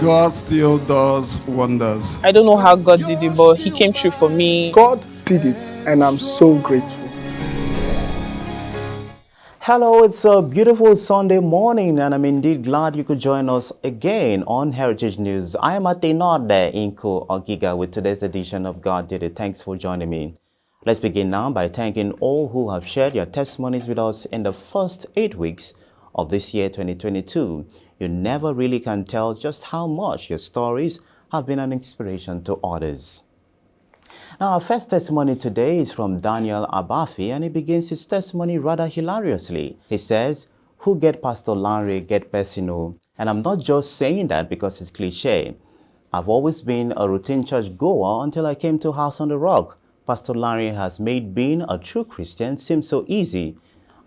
God still does wonders. I don't know how God did it, but He came through for me. God did it, and I'm so grateful. Hello, it's a beautiful Sunday morning, and I'm indeed glad you could join us again on Heritage News. I am Atenode Inko Ogiga with today's edition of God Did It. Thanks for joining me. Let's begin now by thanking all who have shared your testimonies with us in the first 8 weeks of this year 2022. You never really can tell just how much your stories have been an inspiration to others. Now, our first testimony today is from Daniel Abafi, and he begins his testimony rather hilariously. He says, "Who get Pastor Larry get Pesino?" And I'm not just saying that because it's cliche. I've always been a routine church goer until I came to House on the Rock. Pastor Larry has made being a true Christian seem so easy.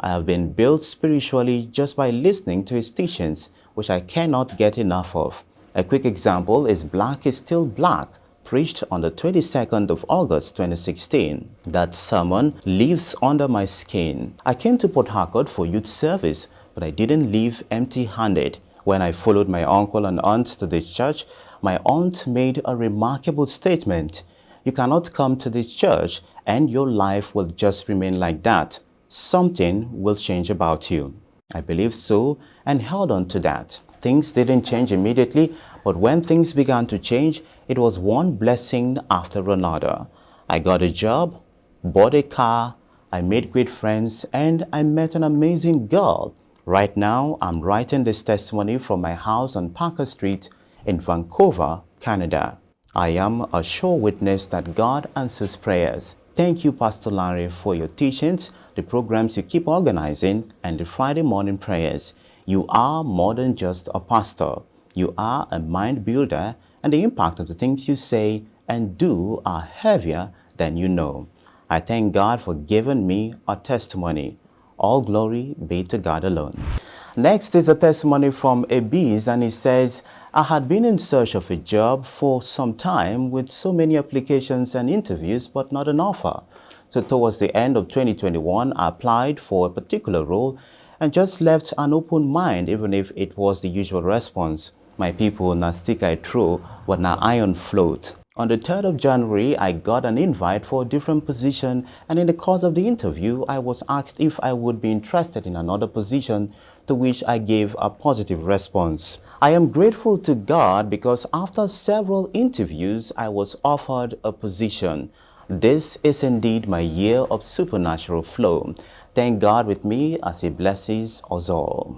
I have been built spiritually just by listening to his teachings, which I cannot get enough of. A quick example is Black is Still Black, preached on the 22nd of August 2016. That sermon lives under my skin. I came to Port Harcourt for youth service, but I didn't leave empty-handed. When I followed my uncle and aunt to this church, my aunt made a remarkable statement. You cannot come to this church and your life will just remain like that. Something will change about you. I believed so and held on to that. Things didn't change immediately, but when things began to change, it was one blessing after another. I got a job, bought a car, I made great friends, and I met an amazing girl. Right now, I'm writing this testimony from my house on Parker Street in Vancouver, Canada. I am a sure witness that God answers prayers. Thank you, Pastor Larry, for your teachings, the programs you keep organizing, and the Friday morning prayers. You are more than just a pastor. You are a mind builder, and the impact of the things you say and do are heavier than you know. I thank God for giving me a testimony. All glory be to God alone. Next is a testimony from Ebies, and he says, I had been in search of a job for some time with so many applications and interviews, but not an offer. So towards the end of 2021, I applied for a particular role and just left an open mind, even if it was the usual response. My people, na stick I throw, but na iron float. On the 3rd of January, I got an invite for a different position, and in the course of the interview, I was asked if I would be interested in another position, to which I gave a positive response. I am grateful to God because after several interviews, I was offered a position. This is indeed my year of supernatural flow. Thank God with me as He blesses us all.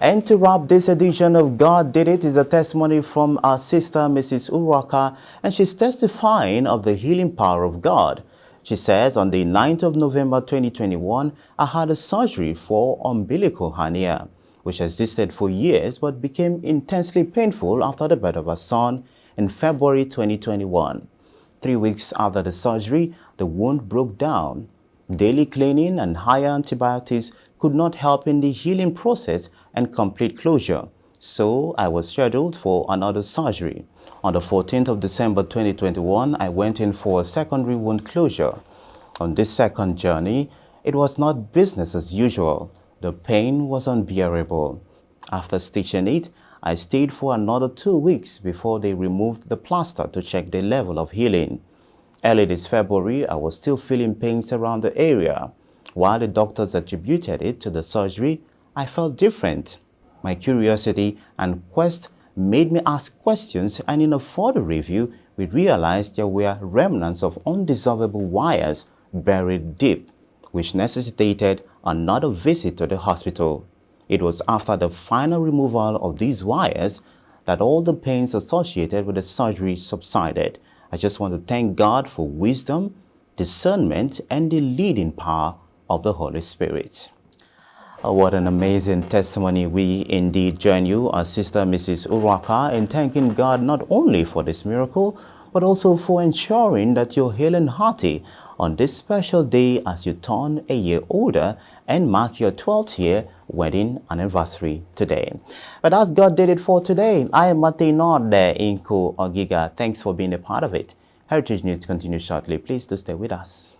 And to wrap this edition of God Did It is a testimony from our sister Mrs Uruaka, and she's testifying of the healing power of God. She says, on the 9th of November 2021, I had a surgery for umbilical hernia, which existed for years but became intensely painful after the birth of her son in February 2021. 3 weeks after the surgery, the wound broke down. Daily cleaning and higher antibiotics could not help in the healing process and complete closure, so I was scheduled for another surgery. On the 14th of December 2021, I went in for a secondary wound closure. On this second journey, it was not business as usual. The pain was unbearable. After stitching it, I stayed for another 2 weeks before they removed the plaster to check the level of healing. Early this February, I was still feeling pains around the area. While the doctors attributed it to the surgery, I felt different. My curiosity and quest made me ask questions, and in a further review, we realized there were remnants of undissolvable wires buried deep, which necessitated another visit to the hospital. It was after the final removal of these wires that all the pains associated with the surgery subsided. I just want to thank God for wisdom, discernment, and the leading power of the Holy Spirit. Oh, what an amazing testimony. We indeed join you, our sister Mrs Uruaka, in thanking God not only for this miracle, but also for ensuring that you're hale and hearty on this special day as you turn a year older and mark your 12th year wedding anniversary today. But as God did it for today, I am Atenode Inko Ogiga. Thanks for being a part of it. Heritage News continues shortly. Please do stay with us.